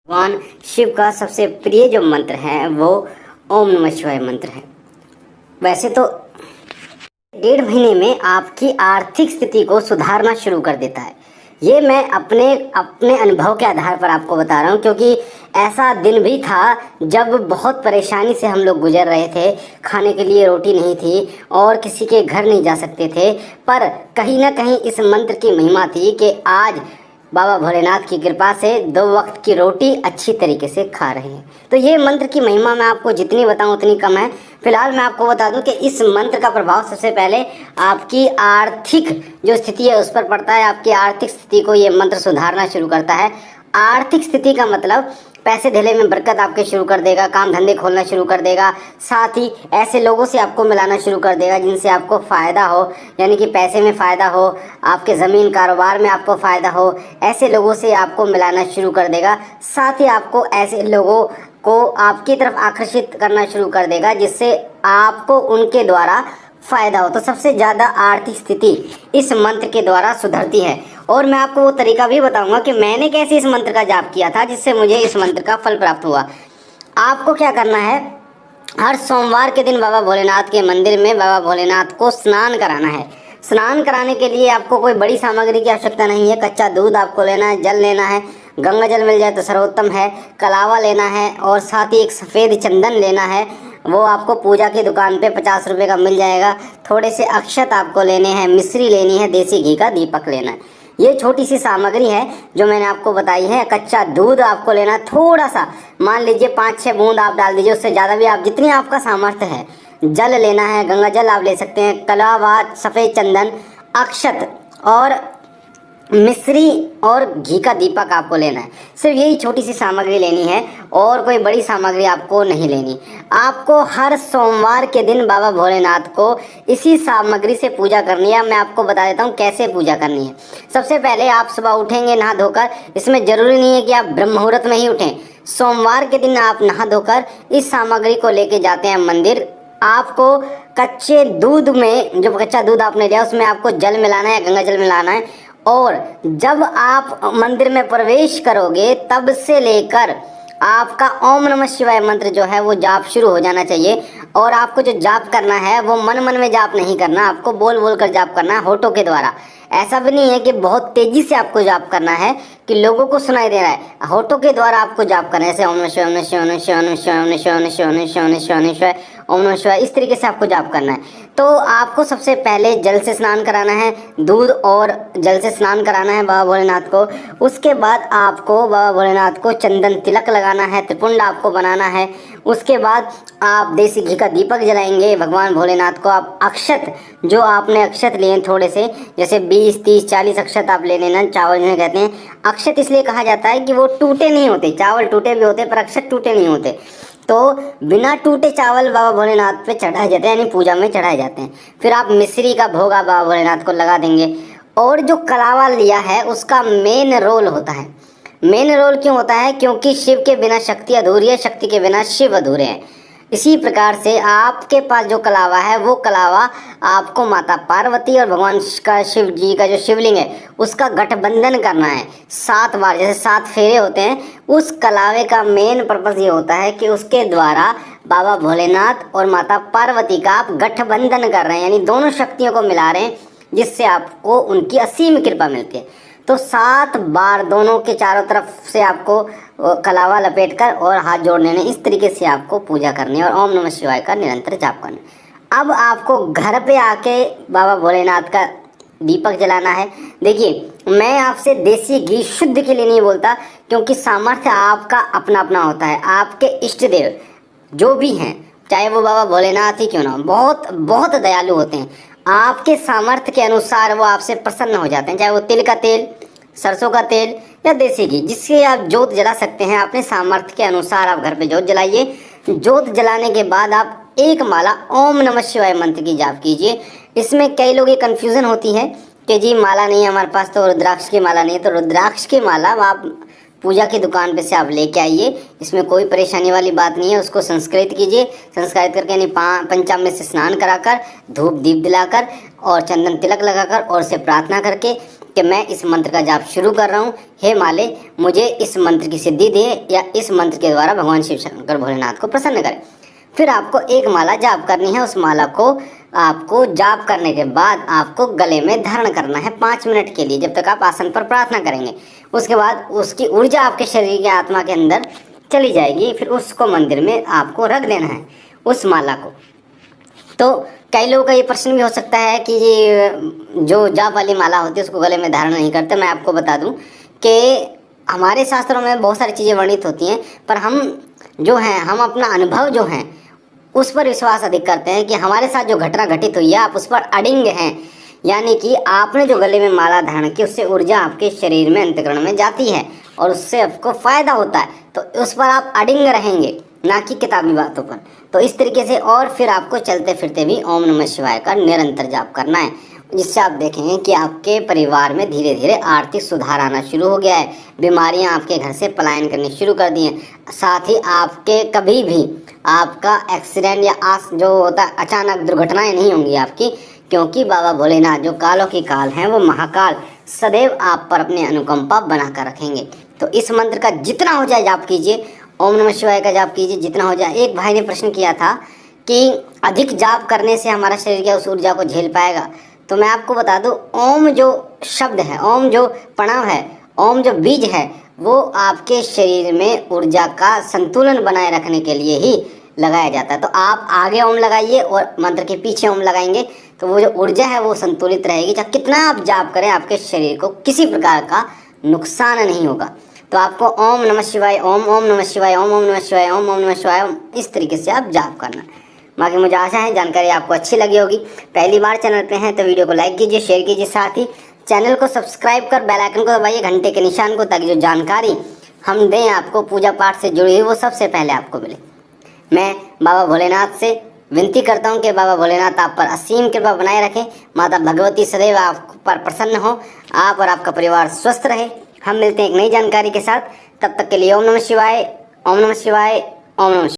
भगवान शिव का सबसे प्रिय जो मंत्र है वो ओम नमः शिवाय मंत्र है। वैसे तो 1.5 महीने में आपकी आर्थिक स्थिति को सुधारना शुरू कर देता है। ये मैं अपने अनुभव के आधार पर आपको बता रहा हूँ, क्योंकि ऐसा दिन भी था जब बहुत परेशानी से हम लोग गुजर रहे थे। खाने के लिए रोटी नहीं थी और किसी के घर नहीं जा सकते थे, पर कहीं ना कहीं इस मंत्र की महिमा थी कि आज बाबा भोलेनाथ की कृपा से 2 वक्त की रोटी अच्छी तरीके से खा रहे हैं। तो ये मंत्र की महिमा मैं आपको जितनी बताऊं उतनी कम है। फिलहाल मैं आपको बता दूं कि इस मंत्र का प्रभाव सबसे पहले आपकी आर्थिक जो स्थिति है उस पर पड़ता है। आपकी आर्थिक स्थिति को ये मंत्र सुधारना शुरू करता है। आर्थिक स्थिति का मतलब पैसे धेले में बरकत आपके शुरू कर देगा, काम धंधे खोलना शुरू कर देगा, साथ ही ऐसे लोगों से आपको मिलाना शुरू कर देगा जिनसे आपको फ़ायदा हो, यानी कि पैसे में फ़ायदा हो, आपके ज़मीन कारोबार में आपको फ़ायदा हो, ऐसे लोगों से आपको मिलाना शुरू कर देगा। साथ ही आपको ऐसे लोगों को आपकी तरफ आकर्षित करना शुरू कर देगा जिससे आपको उनके द्वारा फ़ायदा हो। तो सबसे ज़्यादा आर्थिक स्थिति इस मंत्र के द्वारा सुधरती है। और मैं आपको वो तरीका भी बताऊंगा कि मैंने कैसे इस मंत्र का जाप किया था जिससे मुझे इस मंत्र का फल प्राप्त हुआ। आपको क्या करना है, हर सोमवार के दिन बाबा भोलेनाथ के मंदिर में बाबा भोलेनाथ को स्नान कराना है। स्नान कराने के लिए आपको कोई बड़ी सामग्री की आवश्यकता नहीं है। कच्चा दूध आपको लेना है, जल लेना है, गंगा जल मिल जाए तो सर्वोत्तम है, कलावा लेना है और साथ ही एक सफ़ेद चंदन लेना है। वो आपको पूजा की दुकान पे 50 रुपये का मिल जाएगा। थोड़े से अक्षत आपको लेने हैं, मिश्री लेनी है, देसी घी का दीपक लेना है। ये छोटी सी सामग्री है जो मैंने आपको बताई है। कच्चा दूध आपको लेना है, थोड़ा सा, मान लीजिए 5-6 बूंद आप डाल दीजिए, उससे ज़्यादा भी आप जितनी आपका सामर्थ्य है। जल लेना है, गंगा जल आप ले सकते हैं, कलावा, सफ़ेद चंदन, अक्षत और मिश्री और घी का दीपक आपको लेना है। सिर्फ यही छोटी सी सामग्री लेनी है और कोई बड़ी सामग्री आपको नहीं लेनी। आपको हर सोमवार के दिन बाबा भोलेनाथ को इसी सामग्री से पूजा करनी है। मैं आपको बता देता हूँ कैसे पूजा करनी है। सबसे पहले आप सुबह उठेंगे नहा धोकर। इसमें ज़रूरी नहीं है कि आप ब्रह्म मुहूर्त में ही उठें। सोमवार के दिन आप नहा धोकर इस सामग्री को लेके जाते हैं मंदिर। आपको कच्चे दूध में, जो कच्चा दूध आपने लिया उसमें आपको जल मिलाना है, गंगा जल मिलाना है। और जब आप मंदिर में प्रवेश करोगे तब से लेकर आपका ओम नमः शिवाय मंत्र जो है वो जाप शुरू हो जाना चाहिए। और आपको जो जाप करना है वो मन मन में जाप नहीं करना, आपको बोल बोल कर जाप करना है, होठों के द्वारा। ऐसा भी नहीं है कि बहुत तेजी से आपको जाप करना है कि लोगों को सुनाई दे रहा है। होठों के द्वारा आपको जाप करना है, जैसे ओम नमः शिवाय, ओम नमः शिवाय, ओम नमः शिवाय, ओम नमः शिवाय, ओम नमः शिवाय, ओम नमः शिवाय, ओम नमः शिवाय, ओम नमः शिवाय, ओम नमः शिवाय, इस तरीके से आपको जाप करना है। तो आपको सबसे पहले जल से स्नान कराना है, दूध और जल से स्नान कराना है बाबा भोलेनाथ को। उसके बाद आपको बाबा भोलेनाथ को चंदन तिलक लगाना है, त्रिपुंड आपको बनाना है। उसके बाद आप देसी घी का दीपक जलाएंगे भगवान भोलेनाथ को। आप अक्षत, जो आपने अक्षत लिए थोड़े से, जैसे 20, 30, 40 अक्षत आप ले लेना। चावल जिन्हें कहते हैं, अक्षत इसलिए कहा जाता है कि वो टूटे नहीं होते। चावल टूटे भी होते पर अक्षत टूटे नहीं होते। तो बिना टूटे चावल बाबा भोलेनाथ पे चढ़ाए जाते हैं, यानी पूजा में चढ़ाए जाते हैं। फिर आप मिश्री का भोगा बाबा भोलेनाथ को लगा देंगे। और जो कलावा लिया है उसका मेन रोल होता है। मेन रोल क्यों होता है? क्योंकि शिव के बिना शक्ति अधूरी है, शक्ति के बिना शिव अधूरे हैं। इसी प्रकार से आपके पास जो कलावा है वो कलावा आपको माता पार्वती और भगवान का, शिव जी का जो शिवलिंग है उसका गठबंधन करना है 7 बार, जैसे 7 फेरे होते हैं। उस कलावे का मेन पर्पज़ ये होता है कि उसके द्वारा बाबा भोलेनाथ और माता पार्वती का आप गठबंधन कर रहे हैं, यानी दोनों शक्तियों को मिला रहे हैं, जिससे आपको उनकी असीम कृपा मिलती है। तो 7 बार दोनों के चारों तरफ से आपको कलावा लपेटकर और हाथ जोड़ लेने, इस तरीके से आपको पूजा करनी है और ओम नमः शिवाय का निरंतर जाप करना है। अब आपको घर पे आके बाबा भोलेनाथ का दीपक जलाना है। देखिए, मैं आपसे देसी घी शुद्ध के लिए नहीं बोलता, क्योंकि सामर्थ्य आपका अपना अपना होता है। आपके इष्ट देव जो भी हैं, चाहे वो बाबा भोलेनाथ ही क्यों ना हो, बहुत बहुत दयालु होते हैं। आपके सामर्थ्य के अनुसार वो आपसे प्रसन्न हो जाते हैं। चाहे वो तिल का तेल, सरसों का तेल या देसी घी, जिससे आप जोत जला सकते हैं। अपने सामर्थ्य के अनुसार आप घर पे जोत जलाइए। जोत जलाने के बाद आप एक माला ओम नमः शिवाय मंत्र की जाप कीजिए। इसमें कई लोग ये कन्फ्यूज़न होती है कि जी माला नहीं है हमारे पास, तो रुद्राक्ष की माला नहीं है। तो रुद्राक्ष की माला आप पूजा की दुकान पे से आप लेके आइए, इसमें कोई परेशानी वाली बात नहीं है। उसको संस्कृत कीजिए, संस्कृत करके यानी पंचामृत से स्नान कराकर, धूप दीप दिलाकर और चंदन तिलक लगाकर और से प्रार्थना करके कि मैं इस मंत्र का जाप शुरू कर रहा हूँ, हे माले मुझे इस मंत्र की सिद्धि दे या इस मंत्र के द्वारा भगवान शिव शंकर भोलेनाथ को प्रसन्न करें। फिर आपको एक माला जाप करनी है। उस माला को आपको जाप करने के बाद आपको गले में धारण करना है 5 मिनट के लिए, जब तक आप आसन पर प्रार्थना करेंगे। उसके बाद उसकी ऊर्जा आपके शरीर की आत्मा के अंदर चली जाएगी। फिर उसको मंदिर में आपको रख देना है उस माला को। तो कई लोगों का ये प्रश्न भी हो सकता है कि ये जो जाप वाली माला होती है उसको गले में धारण नहीं करते। मैं आपको बता दूं कि हमारे शास्त्रों में बहुत सारी चीज़ें वर्णित होती हैं, पर हम जो हैं हम अपना अनुभव जो है उस पर विश्वास अधिक करते हैं कि हमारे साथ जो घटना घटित हुई है आप उस पर अडिंग हैं, यानी कि आपने जो गले में माला धारण की उससे ऊर्जा आपके शरीर में अंतःकरण में जाती है और उससे आपको फ़ायदा होता है, तो उस पर आप अडिंग रहेंगे, ना कि किताबी बातों पर। तो इस तरीके से और फिर आपको चलते फिरते भी ओम नमः शिवाय का निरंतर जाप करना है, जिससे आप देखेंगे कि आपके परिवार में धीरे धीरे आर्थिक सुधार आना शुरू हो गया है, बीमारियां आपके घर से पलायन करनी शुरू कर दी हैं। साथ ही आपके कभी भी आपका एक्सीडेंट या जो होता है अचानक दुर्घटनाएं नहीं होंगी आपकी, क्योंकि बाबा भोलेनाथ जो कालों की काल हैं वो महाकाल सदैव आप पर अपनी अनुकंपा बनाकर रखेंगे। तो इस मंत्र का जितना हो जाए जाप कीजिए, ओम नमः शिवाय का जाप कीजिए जितना हो जाए। एक भाई ने प्रश्न किया था कि अधिक जाप करने से हमारा शरीर क्या उस ऊर्जा को झेल पाएगा? तो मैं आपको बता दूं, ओम जो शब्द है, ओम जो प्रणव है, ओम जो बीज है, वो आपके शरीर में ऊर्जा का संतुलन बनाए रखने के लिए ही लगाया जाता है। तो आप आगे ओम लगाइए और मंत्र के पीछे ओम लगाएंगे तो वो जो ऊर्जा है वो संतुलित रहेगी। चाहे कितना आप जाप करें आपके शरीर को किसी प्रकार का नुकसान नहीं होगा। तो आपको ओम नमः शिवाय ओम नमः शिवाय ओम नमः शिवाय ओम नमः शिवाय ओम इस तरीके से आप जाप करना। बाकी मुझे आशा है जानकारी आपको अच्छी लगी होगी। पहली बार चैनल पे हैं तो वीडियो को लाइक कीजिए, शेयर कीजिए, साथ ही चैनल को सब्सक्राइब कर बेल आइकन को दबाइए, घंटे के निशान को, ताकि जो जानकारी हम दें आपको पूजा पाठ से जुड़ी हुई वो सबसे पहले आपको मिले। मैं बाबा भोलेनाथ से विनती करता हूँ कि बाबा भोलेनाथ आप पर असीम कृपा बनाए रखें, माता भगवती सदैव आप पर प्रसन्न हो, आप और आपका परिवार स्वस्थ रहे। हम मिलते हैं एक नई जानकारी के साथ, तब तक के लिए ओम नमः शिवाय ओम नमः शिवाय ओम नमः शिवाय।